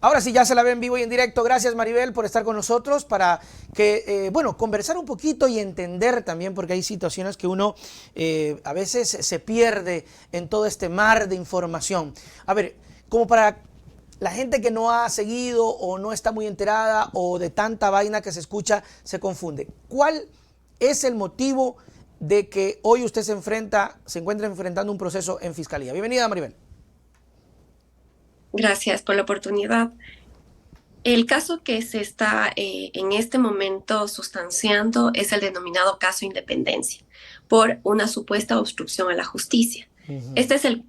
Ahora sí, ya se la ve en vivo y en directo. Gracias, Maribel, por estar con nosotros para que, bueno, conversar un poquito y entender también, porque hay situaciones que uno a veces se pierde en todo este mar de información. A ver, como para la gente que no ha seguido o no está muy enterada o de tanta vaina que se escucha, se confunde. ¿Cuál es el motivo de que hoy usted se encuentra enfrentando un proceso en Fiscalía? Bienvenida, Maribel. Gracias por la oportunidad. El caso que se está en este momento sustanciando es el denominado caso Independencia, por una supuesta obstrucción a la justicia. Ujú. Este es el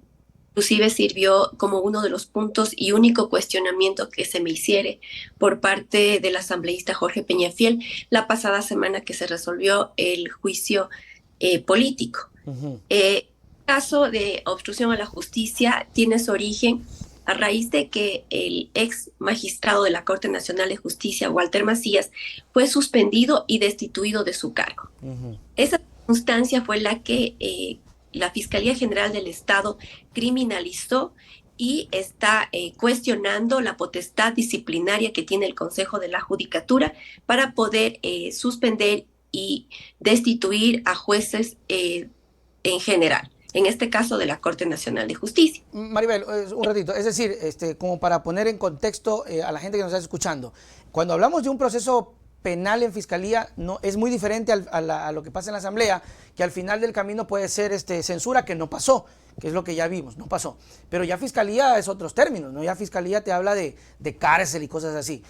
inclusive sirvió como uno de los puntos y único cuestionamiento que se me hiciere por parte del asambleísta Jorge Peñafiel la pasada semana que se resolvió el juicio político. Ujú. El caso de obstrucción a la justicia tiene su origen a raíz de que el ex magistrado de la Corte Nacional de Justicia, Walter Macías, fue suspendido y destituido de su cargo. Ujú. Esa circunstancia fue la que la Fiscalía General del Estado criminalizó y está cuestionando la potestad disciplinaria que tiene el Consejo de la Judicatura para poder suspender y destituir a jueces en general, en este caso de la Corte Nacional de Justicia. Maribel, un ratito, es decir, como para poner en contexto a la gente que nos está escuchando, cuando hablamos de un proceso penal en fiscalía, no, es muy diferente a lo que pasa en la asamblea, que al final del camino puede ser censura, que no pasó, que es lo que ya vimos, no pasó. Pero ya fiscalía es otros términos, ¿no? Ya fiscalía te habla de cárcel y cosas así.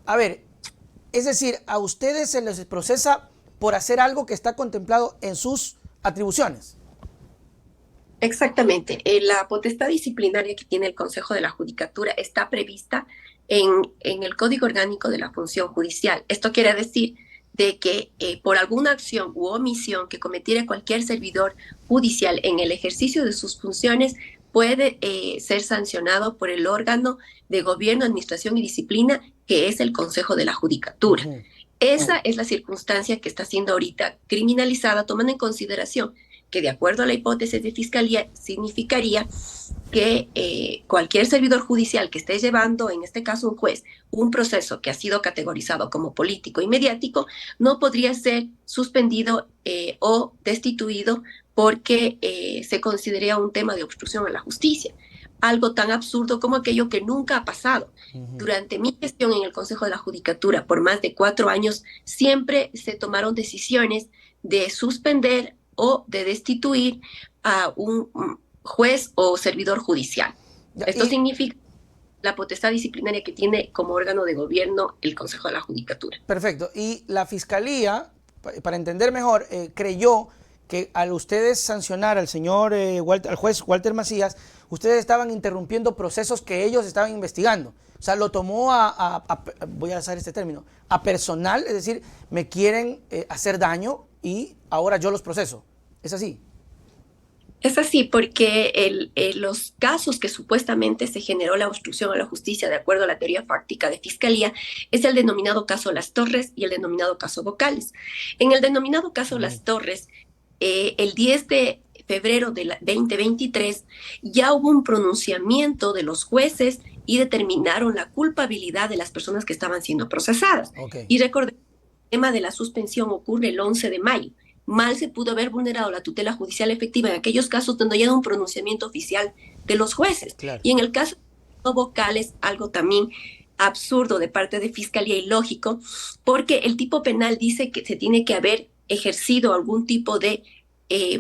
A ver, es decir, a ustedes se les procesa por hacer algo que está contemplado en sus atribuciones. Exactamente. La potestad disciplinaria que tiene el Consejo de la Judicatura está prevista en el Código Orgánico de la Función Judicial. Esto quiere decir de que por alguna acción u omisión que cometiera cualquier servidor judicial en el ejercicio de sus funciones puede ser sancionado por el órgano de gobierno, administración y disciplina, que es el Consejo de la Judicatura. Ujú. Esa es la circunstancia que está siendo ahorita criminalizada, tomando en consideración que de acuerdo a la hipótesis de fiscalía significaría que cualquier servidor judicial que esté llevando, en este caso un juez, un proceso que ha sido categorizado como político y mediático, no podría ser suspendido o destituido porque se consideraría un tema de obstrucción a la justicia. Algo tan absurdo como aquello que nunca ha pasado. Ujú. Durante mi gestión en el Consejo de la Judicatura por más de 4 años, siempre se tomaron decisiones de suspender o de destituir a un juez o servidor judicial. Ya, Esto significa la potestad disciplinaria que tiene como órgano de gobierno el Consejo de la Judicatura. perfecto. Y la fiscalía, para entender mejor, creyó que al ustedes sancionar al señor al juez Walter Macías, ustedes estaban interrumpiendo procesos que ellos estaban investigando. O sea, lo tomó voy a usar este término, a personal, es decir, me quieren hacer daño y ahora yo los proceso. ¿Es así? Es así porque los casos que supuestamente se generó la obstrucción a la justicia, de acuerdo a la teoría fáctica de fiscalía, es el denominado caso Las Torres y el denominado caso Vocales. En el denominado caso Ujú. Las Torres, el 10 de febrero de 2023 ya hubo un pronunciamiento de los jueces y determinaron la culpabilidad de las personas que estaban siendo procesadas. Ok. Y recordemos, el tema de la suspensión ocurre el 11 de mayo. Mal se pudo haber vulnerado la tutela judicial efectiva en aquellos casos donde haya un pronunciamiento oficial de los jueces. Claro. Y en el caso de vocales, algo también absurdo de parte de Fiscalía y lógico, porque el tipo penal dice que se tiene que haber ejercido algún tipo de eh,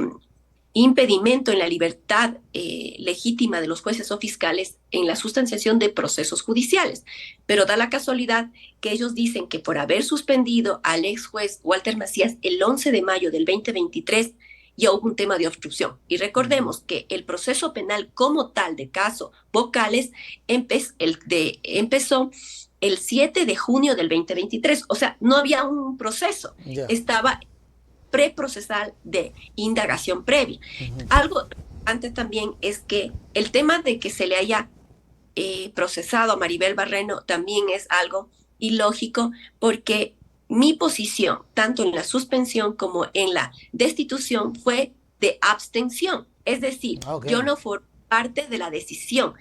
impedimento en la libertad legítima de los jueces o fiscales en la sustanciación de procesos judiciales. Pero da la casualidad que ellos dicen que por haber suspendido al ex juez Walter Macías el 11 de mayo del 2023 ya hubo un tema de obstrucción. Y Ujú. recordemos que el proceso penal como tal de caso Vocales empezó el 7 de junio del 2023. O sea, no había un proceso, Ya. estaba preprocesal de indagación previa. Ujú. Algo antes también es que el tema de que se le haya procesado a Maribel Barreno también es algo ilógico porque mi posición, tanto en la suspensión como en la destitución, fue de abstención. Es decir, Ah, ok. yo no formé parte de la decisión.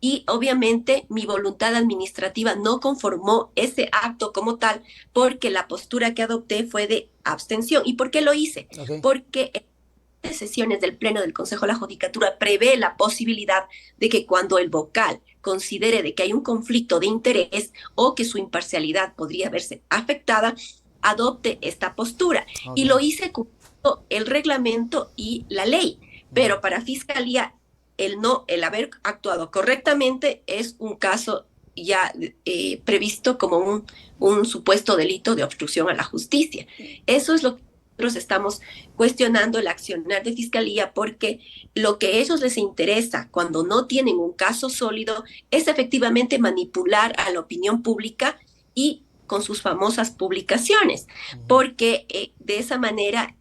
y obviamente mi voluntad administrativa no conformó ese acto como tal porque la postura que adopté fue de abstención. ¿Y por qué lo hice? Ok. Porque en sesiones del Pleno del Consejo de la Judicatura prevé la posibilidad de que cuando el vocal considere de que hay un conflicto de interés o que su imparcialidad podría verse afectada, adopte esta postura. Ok. Y lo hice cumpliendo el reglamento y la ley. Ujú. Pero para Fiscalía, el haber actuado correctamente es un caso ya previsto como un supuesto delito de obstrucción a la justicia. Eso es lo que nosotros estamos cuestionando el accionar de Fiscalía, porque lo que a ellos les interesa cuando no tienen un caso sólido es efectivamente manipular a la opinión pública y con sus famosas publicaciones, Ujú. porque de esa manera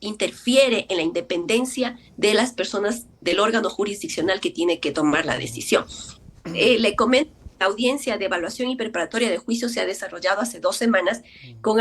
interfiere en la independencia de las personas del órgano jurisdiccional que tiene que tomar la Ujú. decisión. Le comento, la audiencia de evaluación y preparatoria de juicio se ha desarrollado hace 2 semanas con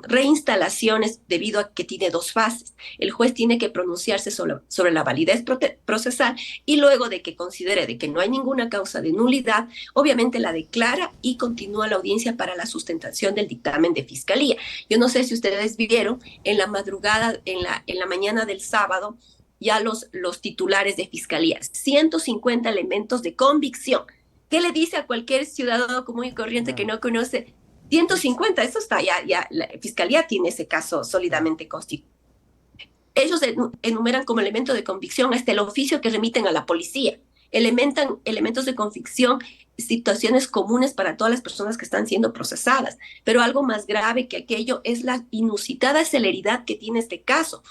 reinstalaciones debido a que tiene 2 fases. El juez tiene que pronunciarse sobre la validez procesal y luego de que considere de que no hay ninguna causa de nulidad, obviamente la declara y continúa la audiencia para la sustentación del dictamen de fiscalía. Yo no sé si ustedes vieron en la madrugada, en la mañana del sábado, ya los titulares de fiscalía, 150 elementos de convicción. ¿Qué le dice a cualquier ciudadano común y corriente que Claro. no conoce? 150, eso está, ya la fiscalía tiene ese caso Claro. sólidamente constituido. Ellos enumeran como elemento de convicción hasta el oficio que remiten a la policía. Elementan elementos de convicción, situaciones comunes para todas las personas que están siendo procesadas. Pero algo más grave que aquello es la inusitada celeridad que tiene este caso.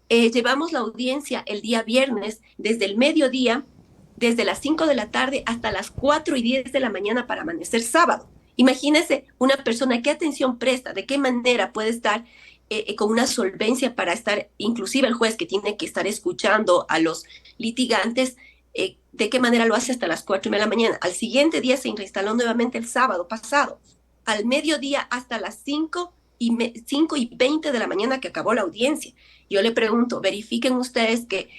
Llevamos la audiencia el día viernes desde el mediodía, desde las 5 de la tarde hasta las 4:10 de la mañana para amanecer sábado. Imagínese una persona qué atención presta, de qué manera puede estar con una solvencia para estar, inclusive el juez que tiene que estar escuchando a los litigantes, de qué manera lo hace hasta las 4:30 de la mañana. Al siguiente día se reinstaló nuevamente el sábado pasado, al mediodía hasta las 5:20 de la mañana que acabó la audiencia. Yo le pregunto, verifiquen ustedes que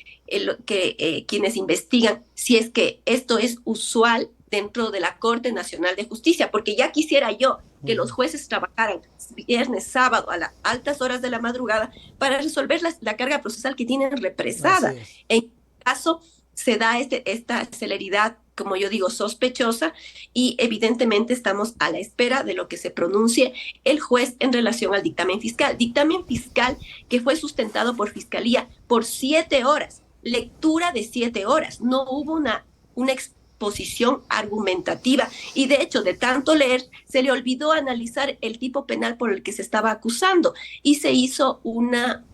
quienes investigan si es que esto es usual dentro de la Corte Nacional de Justicia, porque ya quisiera yo que los Ujú. jueces trabajaran viernes, sábado, a las altas horas de la madrugada para resolver la carga procesal que tienen Así represada. es. En caso se da esta celeridad, como yo digo, sospechosa, y evidentemente estamos a la espera de lo que se pronuncie el juez en relación al dictamen fiscal. Dictamen fiscal que fue sustentado por Fiscalía por 7 horas, lectura de 7 horas. No hubo una exposición argumentativa y de hecho de tanto leer se le olvidó analizar el tipo penal por el que se estaba acusando y se hizo una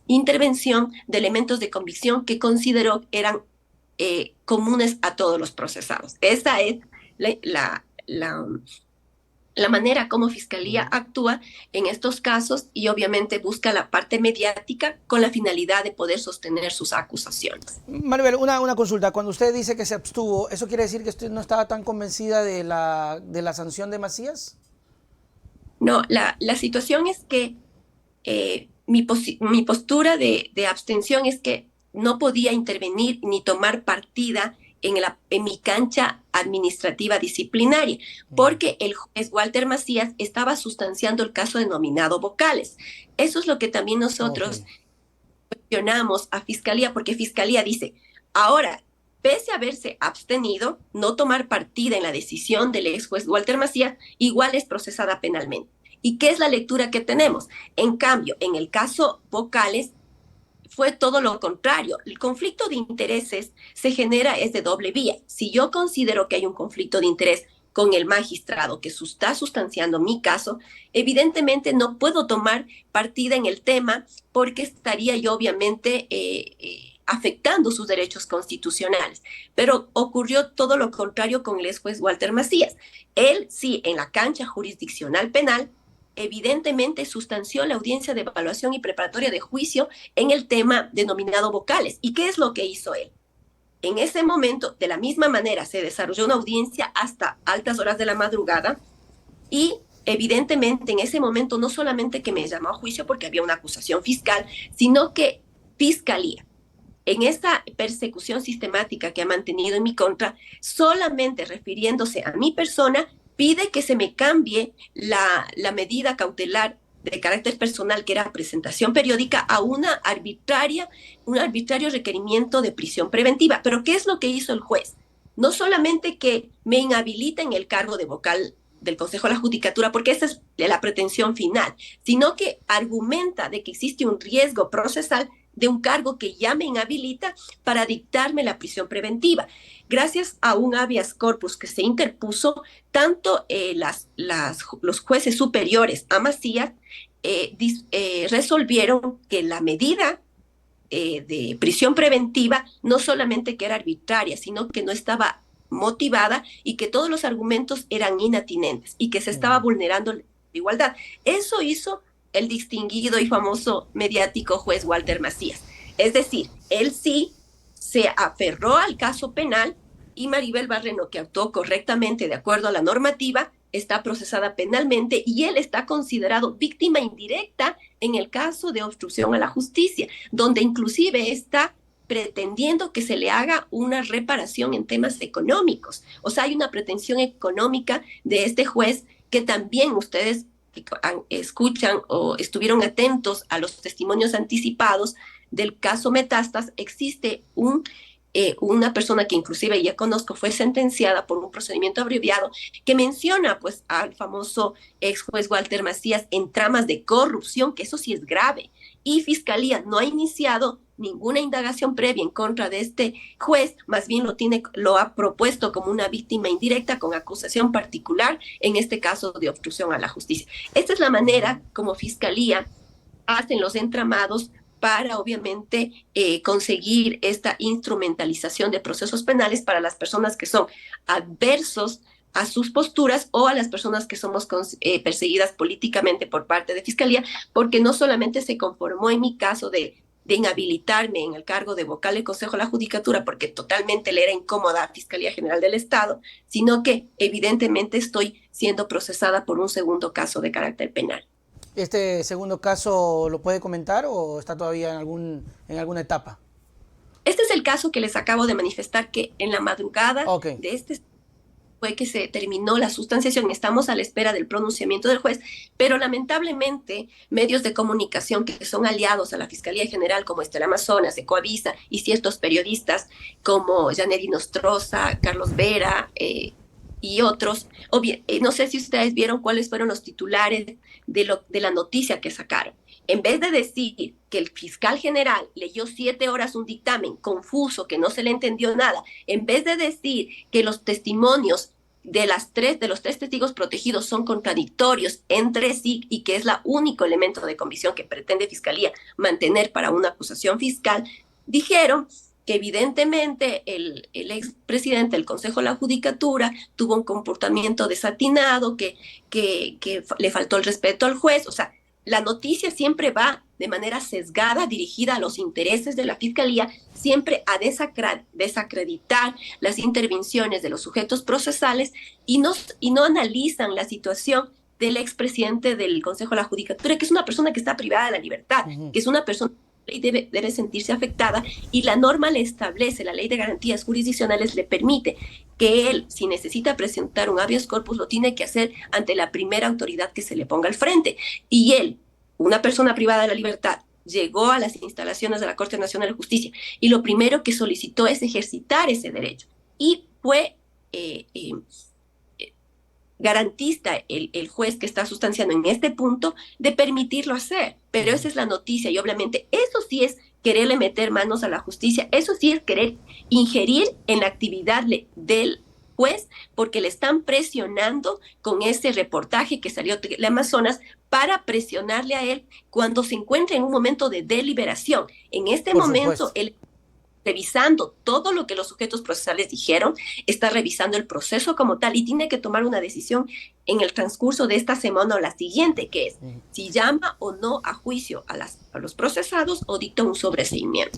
intervención de elementos de convicción que consideró eran comunes a todos los procesados. Esa es la, la, la, la manera como Fiscalía Ujú. actúa en estos casos y obviamente busca la parte mediática con la finalidad de poder sostener sus acusaciones. Maribel, una consulta. Cuando usted dice que se abstuvo, ¿eso quiere decir que usted no estaba tan convencida de la sanción de Macías? No, la situación es que mi postura de abstención es que no podía intervenir ni tomar partida en mi cancha administrativa disciplinaria, Ujú. porque el juez Walter Macías estaba sustanciando el caso denominado vocales. Eso es lo que también Ok. nosotros cuestionamos a Fiscalía, porque Fiscalía dice, ahora, pese a haberse abstenido, no tomar partida en la decisión del ex juez Walter Macías, igual es procesada penalmente. ¿Y qué es la lectura que tenemos? En cambio, en el caso vocales, fue todo lo contrario. El conflicto de intereses se genera es de doble vía. Si yo considero que hay un conflicto de interés con el magistrado que está sustanciando mi caso, evidentemente no puedo tomar partida en el tema porque estaría yo obviamente afectando sus derechos constitucionales. Pero ocurrió todo lo contrario con el ex juez Walter Macías. Él sí, en la cancha jurisdiccional penal, evidentemente sustanció la audiencia de evaluación y preparatoria de juicio en el tema denominado vocales. ¿Y qué es lo que hizo él? En ese momento, de la misma manera, se desarrolló una audiencia hasta altas horas de la madrugada y evidentemente en ese momento no solamente que me llamó a juicio porque había una acusación fiscal, sino que Fiscalía en esta persecución sistemática que ha mantenido en mi contra, solamente refiriéndose a mi persona, pide que se me cambie la medida cautelar de carácter personal, que era presentación periódica, a un arbitrario requerimiento de prisión preventiva. Pero ¿qué es lo que hizo el juez? No solamente que me inhabilita en el cargo de vocal del Consejo de la Judicatura, porque esa es la pretensión final, sino que argumenta de que existe un riesgo procesal de un cargo que ya me inhabilita para dictarme la prisión preventiva. Gracias a un habeas corpus que se interpuso, tanto los jueces superiores a Macías resolvieron que la medida de prisión preventiva no solamente que era arbitraria, sino que no estaba motivada y que todos los argumentos eran inatinentes y que se estaba vulnerando la igualdad. Eso hizo el distinguido y famoso mediático juez Walter Macías. Es decir, él sí se aferró al caso penal y Maribel Barreno, que actuó correctamente de acuerdo a la normativa, está procesada penalmente y él está considerado víctima indirecta en el caso de obstrucción a la justicia, donde inclusive está pretendiendo que se le haga una reparación en temas económicos. O sea, hay una pretensión económica de este juez que también ustedes escuchan o estuvieron atentos a los testimonios anticipados del caso Metastas. Existe una persona que inclusive ya conozco, fue sentenciada por un procedimiento abreviado, que menciona pues al famoso ex juez Walter Macías en tramas de corrupción, que eso sí es grave, y Fiscalía no ha iniciado ninguna indagación previa en contra de este juez, más bien lo ha propuesto como una víctima indirecta con acusación particular, en este caso de obstrucción a la justicia. Esta es la manera como Fiscalía hacen los entramados para obviamente conseguir esta instrumentalización de procesos penales para las personas que son adversos a sus posturas o a las personas que somos perseguidas políticamente por parte de Fiscalía, porque no solamente se conformó en mi caso de inhabilitarme en el cargo de vocal del Consejo de la Judicatura, porque totalmente le era incómoda a Fiscalía General del Estado, sino que evidentemente estoy siendo procesada por un segundo caso de carácter penal. ¿Este segundo caso lo puede comentar o está todavía en alguna etapa? Este es el caso que les acabo de manifestar, que en la madrugada de este fue que se terminó la sustanciación. Estamos a la espera del pronunciamiento del juez, pero lamentablemente medios de comunicación que son aliados a la Fiscalía General, como Estela Amazonas, Ecoavisa, y ciertos periodistas como Janely Nostroza, Carlos Vera, y otros, no sé si ustedes vieron cuáles fueron los titulares de la noticia que sacaron. En vez de decir que el fiscal general leyó 7 horas un dictamen confuso, que no se le entendió nada, en vez de decir que los testimonios de los tres testigos protegidos son contradictorios entre sí y que es el único elemento de convicción que pretende Fiscalía mantener para una acusación fiscal, dijeron que evidentemente el expresidente del Consejo de la Judicatura tuvo un comportamiento desatinado, que le faltó el respeto al juez. O sea, la noticia siempre va de manera sesgada, dirigida a los intereses de la Fiscalía, siempre a desacreditar las intervenciones de los sujetos procesales y no analizan la situación del expresidente del Consejo de la Judicatura, que es una persona que está privada de la libertad, que es una persona y debe sentirse afectada, y la norma le establece, la ley de garantías jurisdiccionales le permite que él, si necesita presentar un habeas corpus, lo tiene que hacer ante la primera autoridad que se le ponga al frente. Y él, una persona privada de la libertad, llegó a las instalaciones de la Corte Nacional de Justicia y lo primero que solicitó es ejercitar ese derecho. Y fue garantista el juez que está sustanciando en este punto de permitirlo hacer. Pero esa es la noticia y obviamente eso sí es quererle meter manos a la justicia, eso sí es querer ingerir en la actividad del juez, porque le están presionando con ese reportaje que salió de Amazonas para presionarle a él cuando se encuentra en un momento de deliberación. En este momento, él revisando todo lo que los sujetos procesales dijeron, está revisando el proceso como tal y tiene que tomar una decisión en el transcurso de esta semana o la siguiente, que es si llama o no a juicio a los procesados o dicta un sobreseimiento.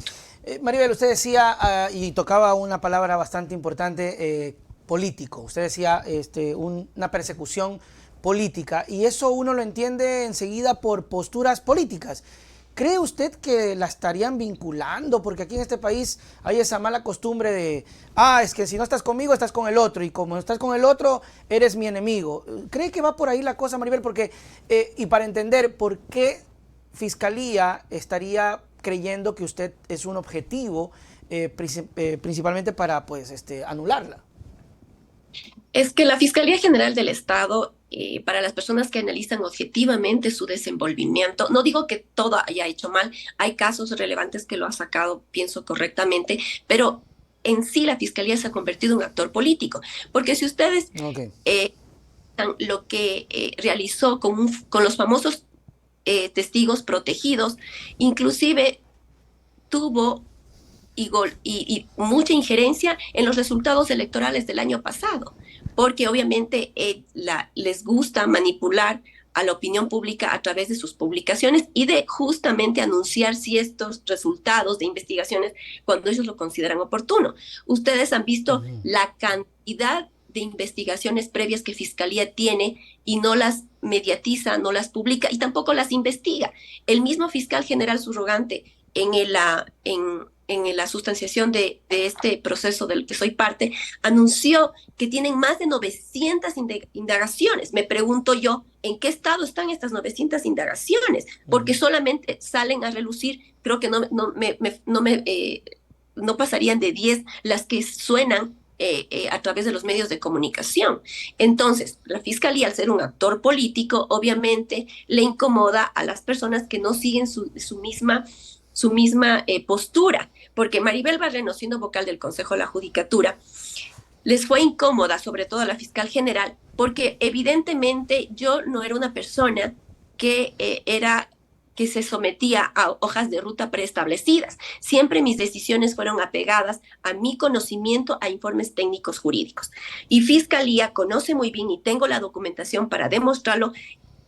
Maribel, usted decía, y tocaba una palabra bastante importante, político. Usted decía una persecución política, y eso uno lo entiende enseguida por posturas políticas. ¿cree usted que la estarían vinculando? Porque aquí en este país hay esa mala costumbre de, es que si no estás conmigo, estás con el otro, y como estás con el otro, eres mi enemigo. ¿Cree que va por ahí la cosa, Maribel? Porque, y para entender por qué Fiscalía estaría creyendo que usted es un objetivo, principalmente para, pues, anularla. Es que la Fiscalía General del Estado, para las personas que analizan objetivamente su desenvolvimiento, no digo que todo haya hecho mal, hay casos relevantes que lo ha sacado, pienso, correctamente, pero en sí la Fiscalía se ha convertido en un actor político, porque si ustedes Okay. lo que realizó con los famosos testigos protegidos, inclusive tuvo y mucha injerencia en los resultados electorales del año pasado, porque obviamente les gusta manipular a la opinión pública a través de sus publicaciones y de justamente anunciar si estos resultados de investigaciones cuando ellos lo consideran oportuno. Ustedes han visto la cantidad de investigaciones previas que Fiscalía tiene y no las mediatiza, no las publica y tampoco las investiga. El mismo fiscal general subrogante en la sustanciación de este proceso del que soy parte, anunció que tienen más de 900 indagaciones. Me pregunto yo, ¿en qué estado están estas 900 indagaciones? Porque solamente salen a relucir, creo que no pasarían de 10 las que suenan a través de los medios de comunicación. Entonces, la Fiscalía, al ser un actor político, obviamente le incomoda a las personas que no siguen su misma postura, porque Maribel Barreno, siendo vocal del Consejo de la Judicatura, les fue incómoda, sobre todo a la fiscal general, porque evidentemente yo no era una persona que que se sometía a hojas de ruta preestablecidas. Siempre mis decisiones fueron apegadas a mi conocimiento, a informes técnicos jurídicos. Y Fiscalía conoce muy bien, y tengo la documentación para demostrarlo,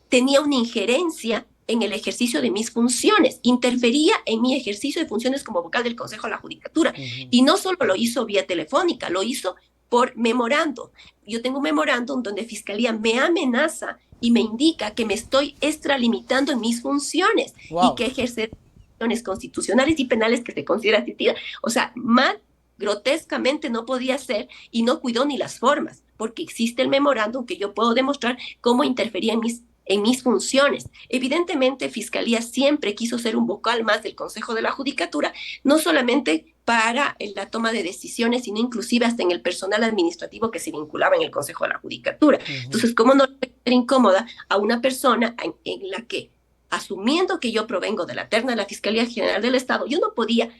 tenía una injerencia en el ejercicio de mis funciones, interfería en mi ejercicio de funciones como vocal del Consejo de la Judicatura. Y no solo lo hizo vía telefónica, lo hizo por memorando. Yo tengo un memorándum donde Fiscalía me amenaza y me indica que me estoy extralimitando en mis funciones y que ejercer funciones constitucionales y penales que se considera asistida. O sea, más grotescamente no podía ser, y no cuidó ni las formas, porque existe el memorándum que yo puedo demostrar cómo interfería en mis funciones. Evidentemente, Fiscalía siempre quiso ser un vocal más del Consejo de la Judicatura, no solamente para la toma de decisiones, sino inclusive hasta en el personal administrativo que se vinculaba en el Consejo de la Judicatura. Entonces, ¿cómo no ser incómoda a una persona en la que, asumiendo que yo provengo de la terna de la Fiscalía General del Estado, yo no podía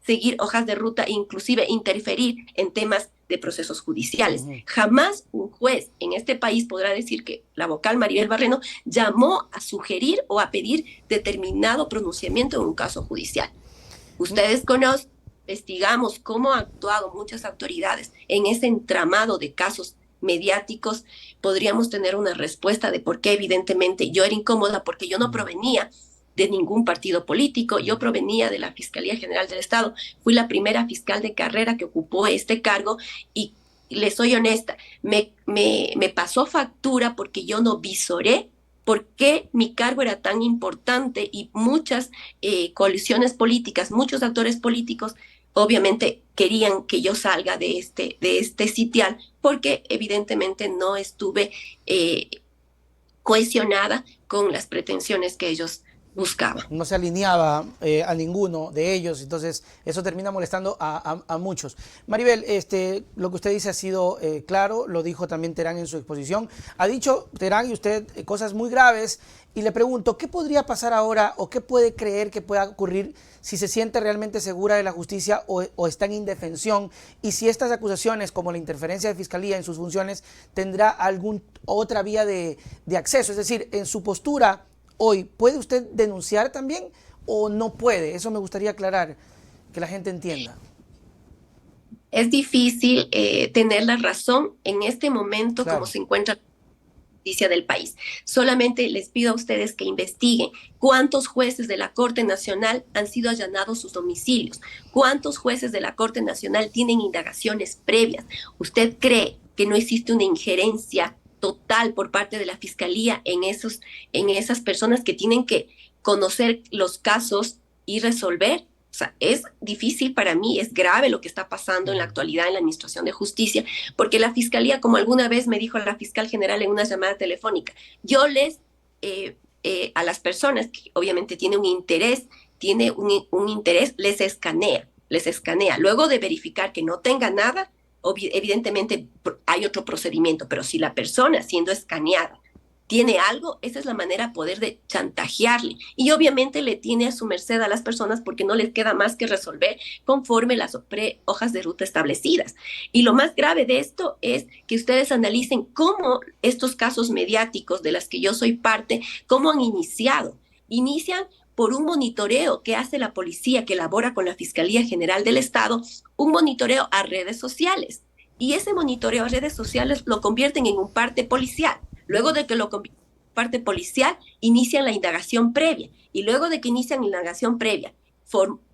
seguir hojas de ruta e inclusive interferir en temas de procesos judiciales? Jamás un juez en este país podrá decir que la vocal Maribel Barreno llamó a sugerir o a pedir determinado pronunciamiento en un caso judicial. Ustedes conocen, investigamos cómo han actuado muchas autoridades en ese entramado de casos mediáticos. Podríamos tener una respuesta de por qué evidentemente yo era incómoda, porque yo no provenía de ningún partido político, yo provenía de la Fiscalía General del Estado, fui la primera fiscal de carrera que ocupó este cargo y les soy honesta, me pasó factura porque yo no visoré por qué mi cargo era tan importante y muchas coaliciones políticas, muchos actores políticos obviamente querían que yo salga de este sitial porque evidentemente no estuve cohesionada con las pretensiones que ellos buscaba. No se alineaba a ninguno de ellos, entonces eso termina molestando a muchos. Maribel, lo que usted dice ha sido claro, lo dijo también Terán en su exposición. Ha dicho Terán y usted cosas muy graves, y le pregunto, ¿qué podría pasar ahora o qué puede creer que pueda ocurrir si se siente realmente segura de la justicia o está en indefensión? Y si estas acusaciones, como la interferencia de Fiscalía en sus funciones, tendrá alguna otra vía de acceso, es decir, en su postura hoy, ¿puede usted denunciar también o no puede? Eso me gustaría aclarar, que la gente entienda. Es difícil tener la razón en este momento, claro, como se encuentra la justicia del país. Solamente les pido a ustedes que investiguen cuántos jueces de la Corte Nacional han sido allanados sus domicilios, cuántos jueces de la Corte Nacional tienen indagaciones previas. ¿Usted cree que no existe una injerencia total por parte de la Fiscalía en esas personas que tienen que conocer los casos y resolver. O sea, es difícil para mí, es grave lo que está pasando en la actualidad en la Administración de Justicia, porque la Fiscalía, como alguna vez me dijo la fiscal general en una llamada telefónica, yo a las personas que obviamente tienen un interés, les escanea. Luego de verificar que no tenga nada, evidentemente hay otro procedimiento, pero si la persona siendo escaneada tiene algo, esa es la manera poder de chantajearle. Y obviamente le tiene a su merced a las personas porque no les queda más que resolver conforme las hojas de ruta establecidas. Y lo más grave de esto es que ustedes analicen cómo estos casos mediáticos de las que yo soy parte, cómo han iniciado. Inician por un monitoreo que hace la policía, que elabora con la Fiscalía General del Estado, un monitoreo a redes sociales. Y ese monitoreo a redes sociales lo convierten en un parte policial. Luego de que lo convierten en parte policial, inician la indagación previa. Y luego de que inician la indagación previa,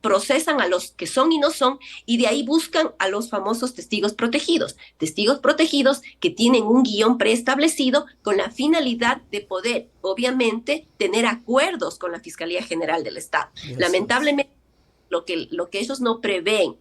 procesan a los que son y no son, y de ahí buscan a los famosos testigos protegidos. Testigos protegidos que tienen un guión preestablecido con la finalidad de poder, obviamente, tener acuerdos con la Fiscalía General del Estado. Lamentablemente, lo que ellos no prevén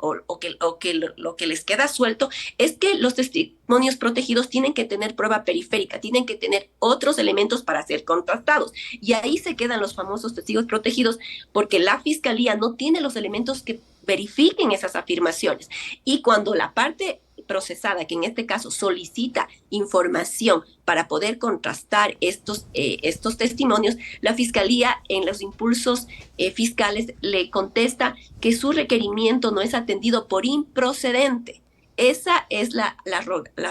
lo que les queda suelto es que los testimonios protegidos tienen que tener prueba periférica, tienen que tener otros elementos para ser contrastados. Y ahí se quedan los famosos testigos protegidos porque la fiscalía no tiene los elementos que verifiquen esas afirmaciones. Y cuando la parte procesada, que en este caso solicita información para poder contrastar estos testimonios, la Fiscalía en los impulsos fiscales le contesta que su requerimiento no es atendido por improcedente. Esa es la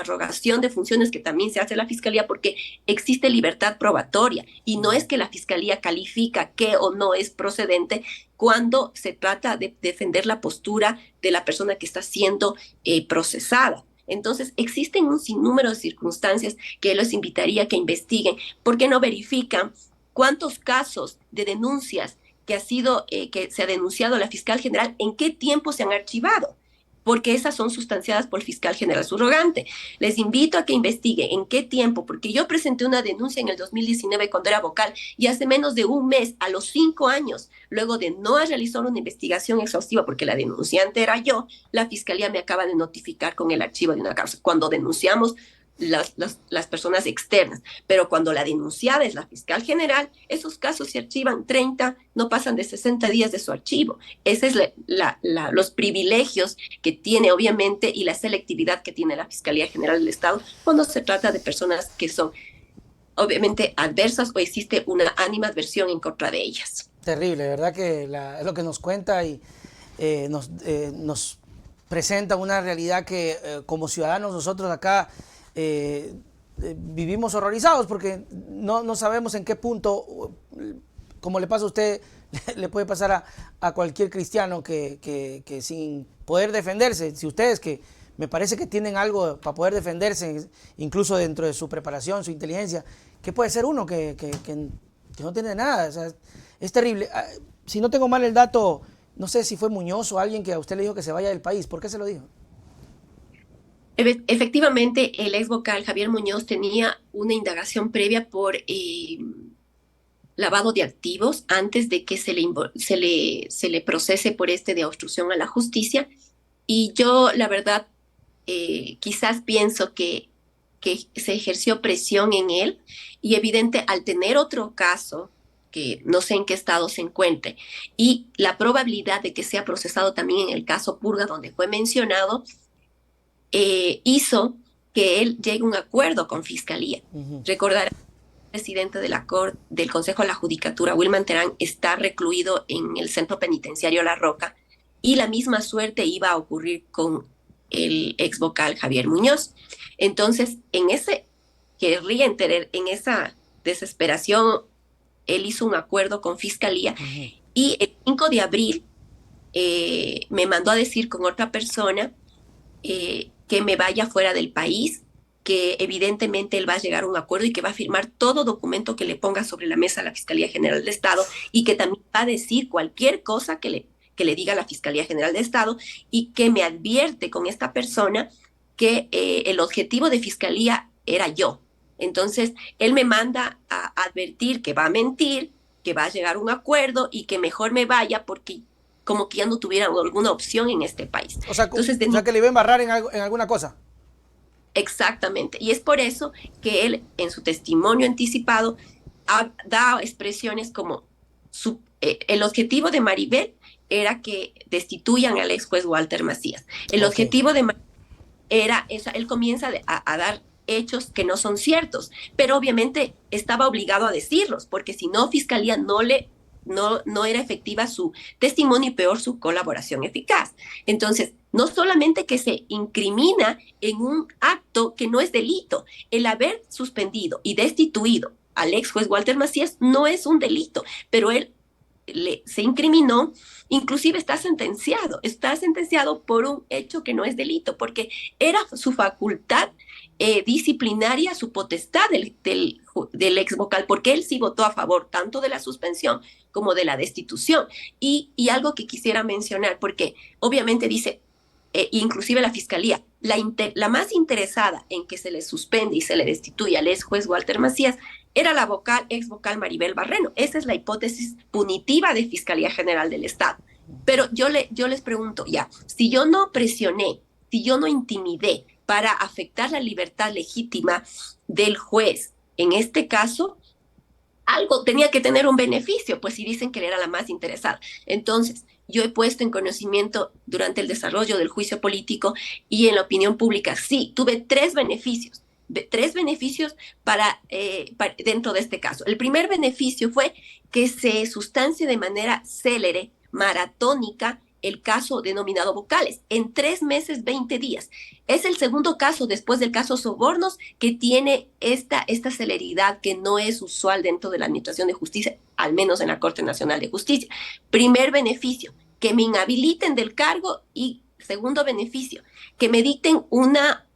rogación de funciones que también se hace a la Fiscalía porque existe libertad probatoria y no es que la Fiscalía califica qué o no es procedente cuando se trata de defender la postura de la persona que está siendo procesada. Entonces, existen un sinnúmero de circunstancias que los invitaría a que investiguen. ¿Por qué no verifican cuántos casos de denuncias que se ha denunciado a la fiscal general, en qué tiempo se han archivado? Porque esas son sustanciadas por el fiscal general subrogante. Les invito a que investiguen en qué tiempo, porque yo presenté una denuncia en el 2019 cuando era vocal y hace menos de un mes, a los 5 años, luego de no realizar una investigación exhaustiva, porque la denunciante era yo, la fiscalía me acaba de notificar con el archivo de una causa. Cuando denunciamos las personas externas, pero cuando la denunciada es la fiscal general, esos casos se archivan 30, no pasan de 60 días de su archivo. Esos es los privilegios que tiene obviamente y la selectividad que tiene la Fiscalía General del Estado cuando se trata de personas que son obviamente adversas o existe una animadversión en contra de ellas. Terrible, ¿verdad? Que es lo que nos cuenta y nos presenta una realidad que como ciudadanos nosotros acá vivimos horrorizados porque no sabemos en qué punto, como le pasa a usted, le puede pasar a cualquier cristiano que sin poder defenderse, si ustedes que me parece que tienen algo para poder defenderse, incluso dentro de su preparación, su inteligencia, ¿qué puede ser uno que no tiene nada? O sea, es terrible. Si no tengo mal el dato, no sé si fue Muñoz o alguien que a usted le dijo que se vaya del país. ¿Por qué se lo dijo? Efectivamente, el ex vocal Javier Muñoz tenía una indagación previa por lavado de activos antes de que se le procese por de obstrucción a la justicia. Y yo, la verdad, quizás pienso que se ejerció presión en él y evidente al tener otro caso que no sé en qué estado se encuentre y la probabilidad de que sea procesado también en el caso Purga donde fue mencionado, hizo que él llegue a un acuerdo con Fiscalía. Recordar el presidente del Consejo de la Judicatura, Wilman Terán, está recluido en el centro penitenciario La Roca y la misma suerte iba a ocurrir con el ex vocal Javier Muñoz. Entonces, en esa desesperación, él hizo un acuerdo con Fiscalía y el 5 de abril me mandó a decir con otra persona que me vaya fuera del país, que evidentemente él va a llegar a un acuerdo y que va a firmar todo documento que le ponga sobre la mesa a la Fiscalía General del Estado y que también va a decir cualquier cosa que le diga a la Fiscalía General del Estado y que me advierte con esta persona que el objetivo de Fiscalía era yo. Entonces, él me manda a advertir que va a mentir, que va a llegar a un acuerdo y que mejor me vaya porque como que ya no tuviera alguna opción en este país. O sea, Entonces, que le iba a embarrar en alguna cosa. exactamente. Y es por eso que él, en su testimonio anticipado, da expresiones como el objetivo de Maribel era que destituyan al ex juez Walter Macías. El Ok. objetivo de Maribel era esa, él comienza a dar hechos que no son ciertos, pero obviamente estaba obligado a decirlos, porque si no, Fiscalía no era efectiva su testimonio y peor su colaboración eficaz. Entonces, no solamente que se incrimina en un acto que no es delito, el haber suspendido y destituido al ex juez Walter Macías no es un delito, pero él se incriminó, inclusive está sentenciado por un hecho que no es delito, porque era su facultad disciplinaria, su potestad del ex vocal, porque él sí votó a favor tanto de la suspensión como de la destitución. Y algo que quisiera mencionar, porque obviamente dice, inclusive la fiscalía, la más interesada en que se le suspende y se le destituya al ex juez Walter Macías era la ex vocal Maribel Barreno. Esa es la hipótesis punitiva de Fiscalía General del Estado. Pero yo les pregunto, ya, si yo no presioné, si yo no intimidé para afectar la libertad legítima del juez, en este caso, algo tenía que tener un beneficio, pues si dicen que era la más interesada. Entonces, yo he puesto en conocimiento durante el desarrollo del juicio político y en la opinión pública, sí, tuve tres beneficios dentro de este caso. El primer beneficio fue que se sustancie de manera célere, maratónica, el caso denominado Vocales, en 3 meses, 20 días. Es el segundo caso después del caso Sobornos que tiene esta celeridad que no es usual dentro de la Administración de Justicia, al menos en la Corte Nacional de Justicia. Primer beneficio, que me inhabiliten del cargo, y segundo beneficio, que me dicten una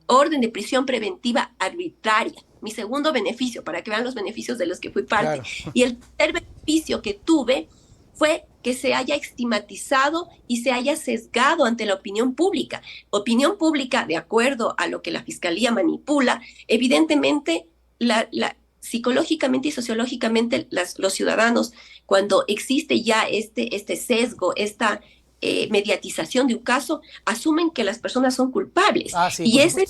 orden de prisión preventiva arbitraria. Mi segundo beneficio, para que vean los beneficios de los que fui parte. Claro. Y el tercer beneficio que tuve fue que se haya estigmatizado y se haya sesgado ante la opinión pública. Opinión pública, de acuerdo a lo que la Fiscalía manipula, evidentemente psicológicamente y sociológicamente los ciudadanos, cuando existe ya este sesgo, esta mediatización de un caso, asumen que las personas son culpables. Sí, y esa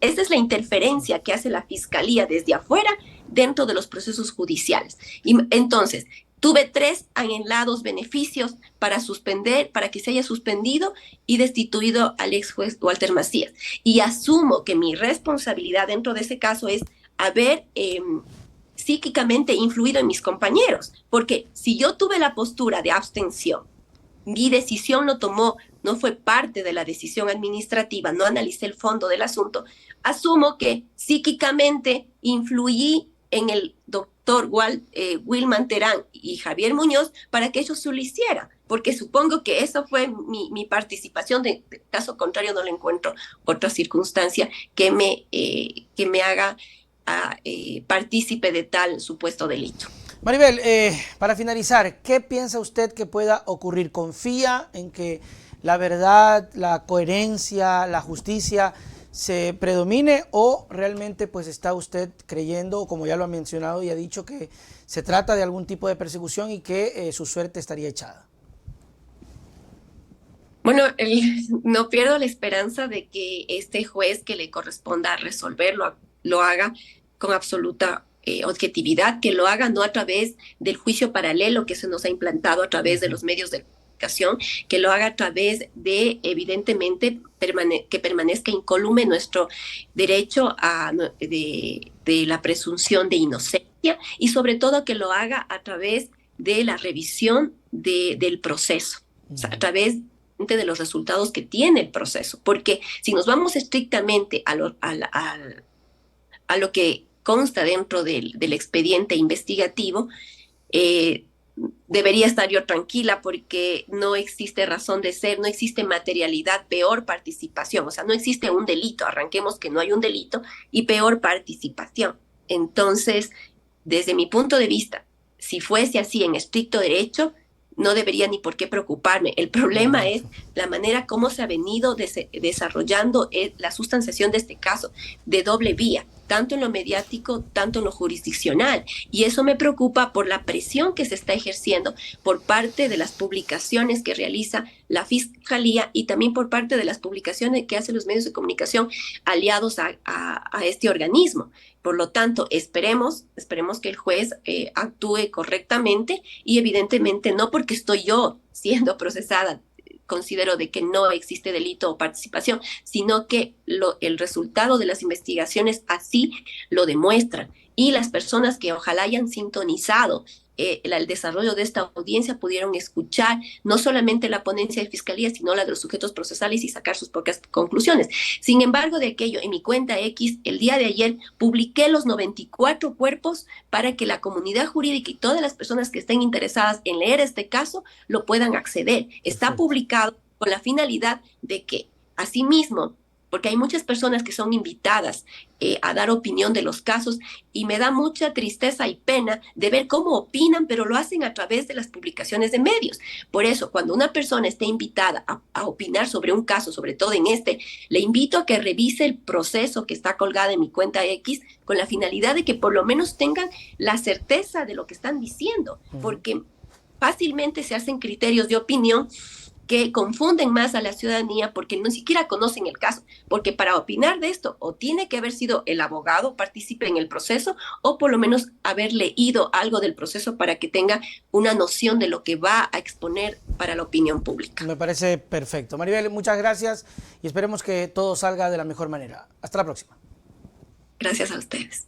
es la interferencia que hace la Fiscalía desde afuera dentro de los procesos judiciales. Y entonces, tuve 3 anhelados beneficios para que se haya suspendido y destituido al ex juez Walter Macías. Y asumo que mi responsabilidad dentro de ese caso es haber psíquicamente influido en mis compañeros, porque si yo tuve la postura de abstención, mi decisión no fue parte de la decisión administrativa, no analicé el fondo del asunto, asumo que psíquicamente influí en el doctor Wilman Terán y Javier Muñoz para que ellos se lo hicieran, porque supongo que eso fue mi participación. De caso contrario, no le encuentro otra circunstancia que me haga partícipe de tal supuesto delito. Maribel, para finalizar, ¿qué piensa usted que pueda ocurrir? ¿Confía en que la verdad, la coherencia, la justicia se predomine, o realmente pues está usted creyendo, como ya lo ha mencionado y ha dicho, que se trata de algún tipo de persecución y que su suerte estaría echada? Bueno, no pierdo la esperanza de que este juez que le corresponda resolverlo lo haga con absoluta objetividad, que lo haga no a través del juicio paralelo que se nos ha implantado a través de los medios de comunicación, que lo haga a través de, evidentemente, que permanezca incólume nuestro derecho de la presunción de inocencia, y sobre todo que lo haga a través de la revisión del proceso, o sea, a través de los resultados que tiene el proceso, porque si nos vamos estrictamente a lo que consta dentro del expediente investigativo, debería estar yo tranquila porque no existe razón de ser, no existe materialidad, peor participación, o sea, no existe un delito, arranquemos que no hay un delito, y peor participación. Entonces, desde mi punto de vista, si fuese así en estricto derecho, no debería ni por qué preocuparme. El problema es la manera como se ha venido desarrollando la sustanciación de este caso de doble vía. tanto en lo mediático, tanto en lo jurisdiccional. Y eso me preocupa por la presión que se está ejerciendo por parte de las publicaciones que realiza la Fiscalía y también por parte de las publicaciones que hacen los medios de comunicación aliados a este organismo. Por lo tanto, esperemos que el juez actúe correctamente y evidentemente no porque estoy yo siendo procesada considero de que no existe delito o participación, sino que el resultado de las investigaciones así lo demuestran. Y las personas que ojalá hayan sintonizado el desarrollo de esta audiencia pudieron escuchar no solamente la ponencia de fiscalía, sino la de los sujetos procesales y sacar sus propias conclusiones. Sin embargo, de aquello, en mi cuenta X, el día de ayer publiqué los 94 cuerpos para que la comunidad jurídica y todas las personas que estén interesadas en leer este caso lo puedan acceder. Está publicado con la finalidad de que, asimismo, porque hay muchas personas que son invitadas a dar opinión de los casos y me da mucha tristeza y pena de ver cómo opinan, pero lo hacen a través de las publicaciones de medios. Por eso, cuando una persona esté invitada a opinar sobre un caso, sobre todo en este, le invito a que revise el proceso que está colgado en mi cuenta X con la finalidad de que por lo menos tengan la certeza de lo que están diciendo, porque fácilmente se hacen criterios de opinión que confunden más a la ciudadanía porque ni siquiera conocen el caso, porque para opinar de esto o tiene que haber sido el abogado partícipe en el proceso o por lo menos haber leído algo del proceso para que tenga una noción de lo que va a exponer para la opinión pública. Me parece perfecto. Maribel, muchas gracias y esperemos que todo salga de la mejor manera. Hasta la próxima. Gracias a ustedes.